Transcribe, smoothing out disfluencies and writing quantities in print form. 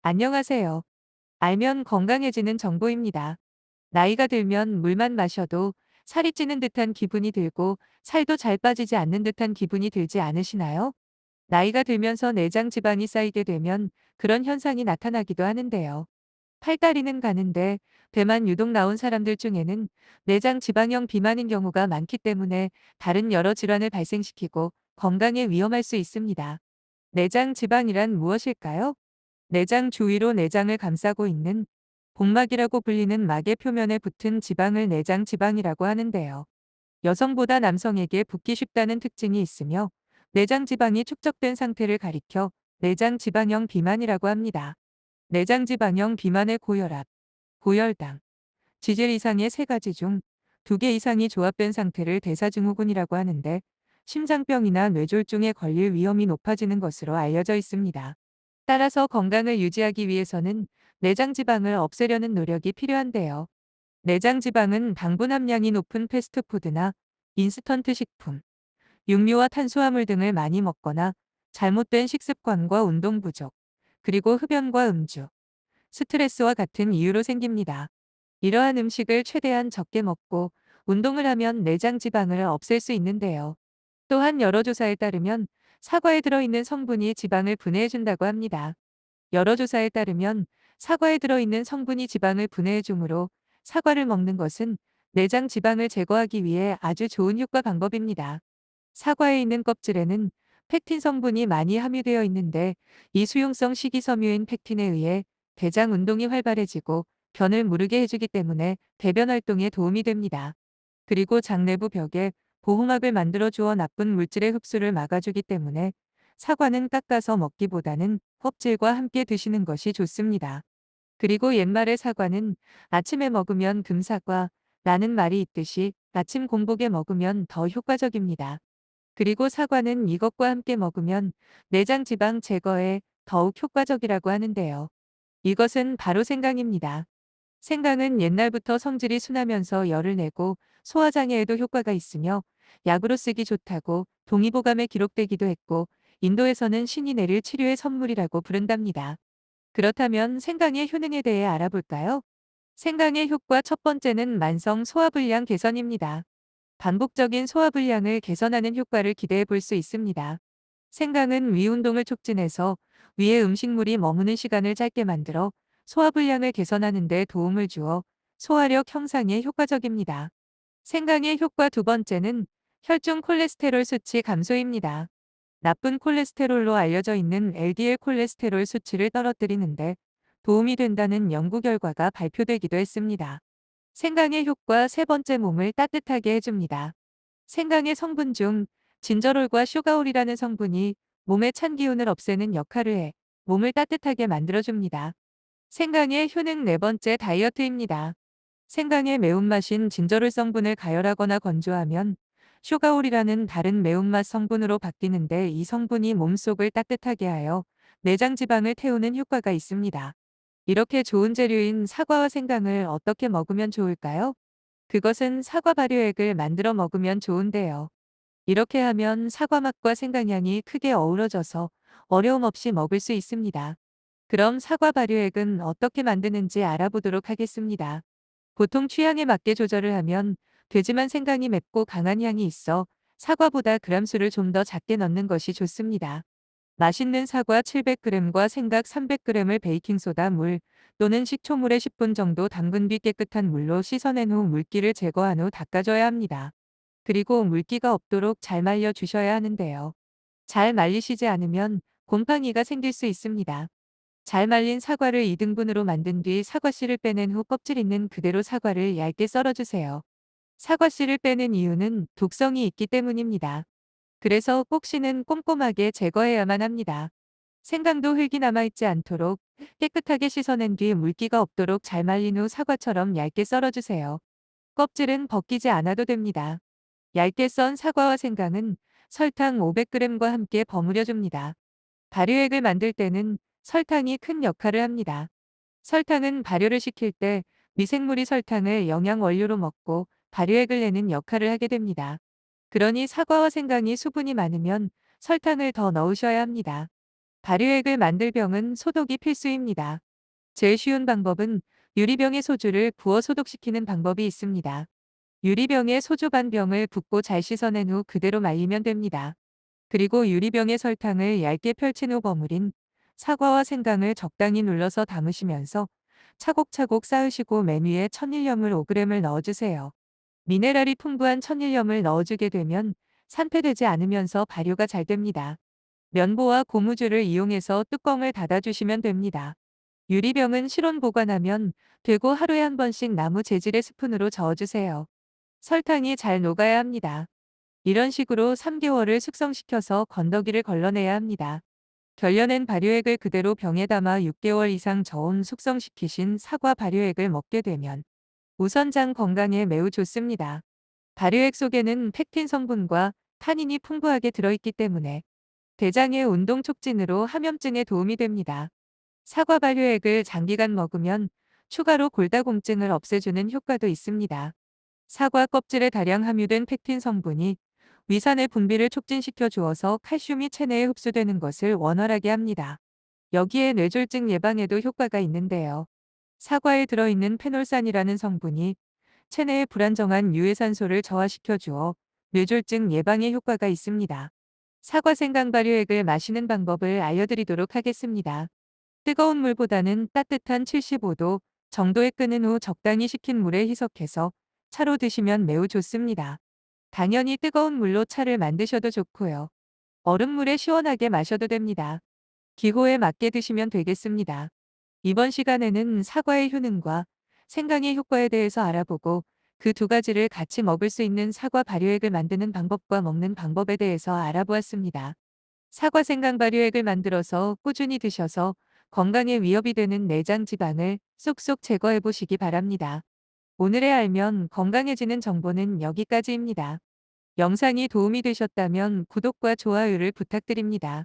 안녕하세요. 알면 건강해지는 정보입니다. 나이가 들면 물만 마셔도 살이 찌는 듯한 기분이 들고 살도 잘 빠지지 않는 듯한 기분이 들지 않으시나요? 나이가 들면서 내장 지방이 쌓이게 되면 그런 현상이 나타나기도 하는데요. 팔다리는 가는데 배만 유독 나온 사람들 중에는 내장 지방형 비만인 경우가 많기 때문에 다른 여러 질환을 발생시키고 건강에 위험할 수 있습니다. 내장 지방이란 무엇일까요? 내장 주위로 내장을 감싸고 있는 복막이라고 불리는 막의 표면에 붙은 지방을 내장 지방이라고 하는데요. 여성보다 남성에게 붓기 쉽다는 특징이 있으며 내장 지방이 축적된 상태를 가리켜 내장 지방형 비만이라고 합니다. 내장 지방형 비만의 고혈압, 고혈당, 지질 이상의 세 가지 중 두 개 이상이 조합된 상태를 대사증후군이라고 하는데 심장병이나 뇌졸중에 걸릴 위험이 높아지는 것으로 알려져 있습니다. 따라서 건강을 유지하기 위해서는 내장 지방을 없애려는 노력이 필요한데요. 내장 지방은 당분 함량이 높은 패스트푸드나 인스턴트 식품, 육류와 탄수화물 등을 많이 먹거나 잘못된 식습관과 운동 부족, 그리고 흡연과 음주, 스트레스와 같은 이유로 생깁니다. 이러한 음식을 최대한 적게 먹고 운동을 하면 내장 지방을 없앨 수 있는데요. 또한 여러 조사에 따르면 사과에 들어있는 성분이 지방을 분해해준다고 합니다. 여러 조사에 따르면 사과에 들어있는 성분이 지방을 분해해 주므로 사과를 먹는 것은 내장 지방을 제거하기 위해 아주 좋은 효과 방법입니다. 사과에 있는 껍질에는 펙틴 성분이 많이 함유되어 있는데 이 수용성 식이섬유인 펙틴에 의해 대장 운동이 활발해지고 변을 무르게 해주기 때문에 배변 활동에 도움이 됩니다. 그리고 장내부 벽에 보호막을 만들어 주어 나쁜 물질의 흡수를 막아주기 때문에 사과는 깎아서 먹기보다는 껍질과 함께 드시는 것이 좋습니다. 그리고 옛말의 사과는 아침에 먹으면 금사과 라는 말이 있듯이 아침 공복에 먹으면 더 효과적입니다. 그리고 사과는 이것과 함께 먹으면 내장 지방 제거에 더욱 효과적이라고 하는데요. 이것은 바로 생강입니다. 생강은 옛날부터 성질이 순하면서 열을 내고 소화장애에도 효과가 있으며 약으로 쓰기 좋다고 동의보감에 기록되기도 했고 인도에서는 신이 내릴 치료의 선물이라고 부른답니다. 그렇다면 생강의 효능에 대해 알아볼까요? 생강의 효과 첫 번째는 만성 소화불량 개선입니다. 반복적인 소화불량을 개선하는 효과를 기대해 볼 수 있습니다. 생강은 위 운동을 촉진해서 위에 음식물이 머무는 시간을 짧게 만들어 소화불량을 개선하는 데 도움을 주어 소화력 향상에 효과적입니다. 생강의 효과 두 번째는 혈중 콜레스테롤 수치 감소입니다. 나쁜 콜레스테롤로 알려져 있는 LDL 콜레스테롤 수치를 떨어뜨리는데 도움이 된다는 연구 결과가 발표되기도 했습니다. 생강의 효과 세 번째 몸을 따뜻하게 해줍니다. 생강의 성분 중 진저롤과 슈가올이라는 성분이 몸의 찬 기운을 없애는 역할을 해 몸을 따뜻하게 만들어줍니다. 생강의 효능 네 번째 다이어트입니다. 생강의 매운맛인 진저롤 성분을 가열하거나 건조하면 슈가올이라는 다른 매운맛 성분으로 바뀌는데 이 성분이 몸속을 따뜻하게 하여 내장 지방을 태우는 효과가 있습니다. 이렇게 좋은 재료인 사과와 생강을 어떻게 먹으면 좋을까요? 그것은 사과 발효액을 만들어 먹으면 좋은데요. 이렇게 하면 사과 맛과 생강향이 크게 어우러져서 어려움 없이 먹을 수 있습니다. 그럼 사과 발효액은 어떻게 만드는지 알아보도록 하겠습니다. 보통 취향에 맞게 조절을 하면 되지만 생강이 맵고 강한 향이 있어 사과보다 그램수를 좀 더 작게 넣는 것이 좋습니다. 맛있는 사과 700g과 생강 300g을 베이킹소다 물 또는 식초물에 10분 정도 담근 뒤 깨끗한 물로 씻어낸 후 물기를 제거한 후 닦아줘야 합니다. 그리고 물기가 없도록 잘 말려 주셔야 하는데요. 잘 말리시지 않으면 곰팡이가 생길 수 있습니다. 잘 말린 사과를 2등분으로 만든 뒤 사과씨를 빼낸 후 껍질 있는 그대로 사과를 얇게 썰어주세요. 사과씨를 빼는 이유는 독성이 있기 때문입니다. 그래서 꼭 씨는 꼼꼼하게 제거해야만 합니다. 생강도 흙이 남아있지 않도록 깨끗하게 씻어낸 뒤 물기가 없도록 잘 말린 후 사과처럼 얇게 썰어주세요. 껍질은 벗기지 않아도 됩니다. 얇게 썬 사과와 생강은 설탕 500g과 함께 버무려 줍니다. 발효액을 만들 때는 설탕이 큰 역할을 합니다. 설탕은 발효를 시킬 때 미생물이 설탕을 영양 원료로 먹고 발효액을 내는 역할을 하게 됩니다. 그러니 사과와 생강이 수분이 많으면 설탕을 더 넣으셔야 합니다. 발효액을 만들 병은 소독이 필수입니다. 제일 쉬운 방법은 유리병에 소주를 부어 소독시키는 방법이 있습니다. 유리병에 소주 반 병을 붓고 잘 씻어낸 후 그대로 말리면 됩니다. 그리고 유리병에 설탕을 얇게 펼친 후 버무린 사과와 생강을 적당히 눌러서 담으시면서 차곡차곡 쌓으시고 맨 위에 천일염을 5g을 넣어주세요. 미네랄이 풍부한 천일염을 넣어주게 되면 산패되지 않으면서 발효가 잘 됩니다. 면보와 고무줄을 이용해서 뚜껑을 닫아주시면 됩니다. 유리병은 실온 보관하면 되고 하루에 한 번씩 나무 재질의 스푼으로 저어주세요. 설탕이 잘 녹아야 합니다. 이런 식으로 3개월을 숙성시켜서 건더기를 걸러내야 합니다. 결려낸 발효액을 그대로 병에 담아 6개월 이상 저온 숙성시키신 사과 발효액을 먹게 되면 우선 장 건강에 매우 좋습니다. 발효액 속에는 펙틴 성분과 타닌이 풍부하게 들어있기 때문에 대장의 운동 촉진으로 함염증에 도움이 됩니다. 사과 발효액을 장기간 먹으면 추가로 골다공증을 없애주는 효과도 있습니다. 사과 껍질에 다량 함유된 펙틴 성분이 위산의 분비를 촉진시켜 주어서 칼슘이 체내에 흡수되는 것을 원활하게 합니다. 여기에 뇌졸중 예방에도 효과가 있는데요. 사과에 들어있는 페놀산이라는 성분이 체내의 불안정한 유해산소를 저하시켜 주어 뇌졸중 예방에 효과가 있습니다. 사과 생강 발효액을 마시는 방법을 알려드리도록 하겠습니다. 뜨거운 물보다는 따뜻한 75도 정도에 끓는 후 적당히 식힌 물에 희석해서 차로 드시면 매우 좋습니다. 당연히 뜨거운 물로 차를 만드셔도 좋고요. 얼음물에 시원하게 마셔도 됩니다. 기호에 맞게 드시면 되겠습니다. 이번 시간에는 사과의 효능과 생강의 효과에 대해서 알아보고 그 두 가지를 같이 먹을 수 있는 사과 발효액을 만드는 방법과 먹는 방법에 대해서 알아보았습니다. 사과 생강 발효액을 만들어서 꾸준히 드셔서 건강에 위협이 되는 내장 지방을 쏙쏙 제거해 보시기 바랍니다. 오늘의 알면 건강해지는 정보는 여기까지입니다. 영상이 도움이 되셨다면 구독과 좋아요를 부탁드립니다.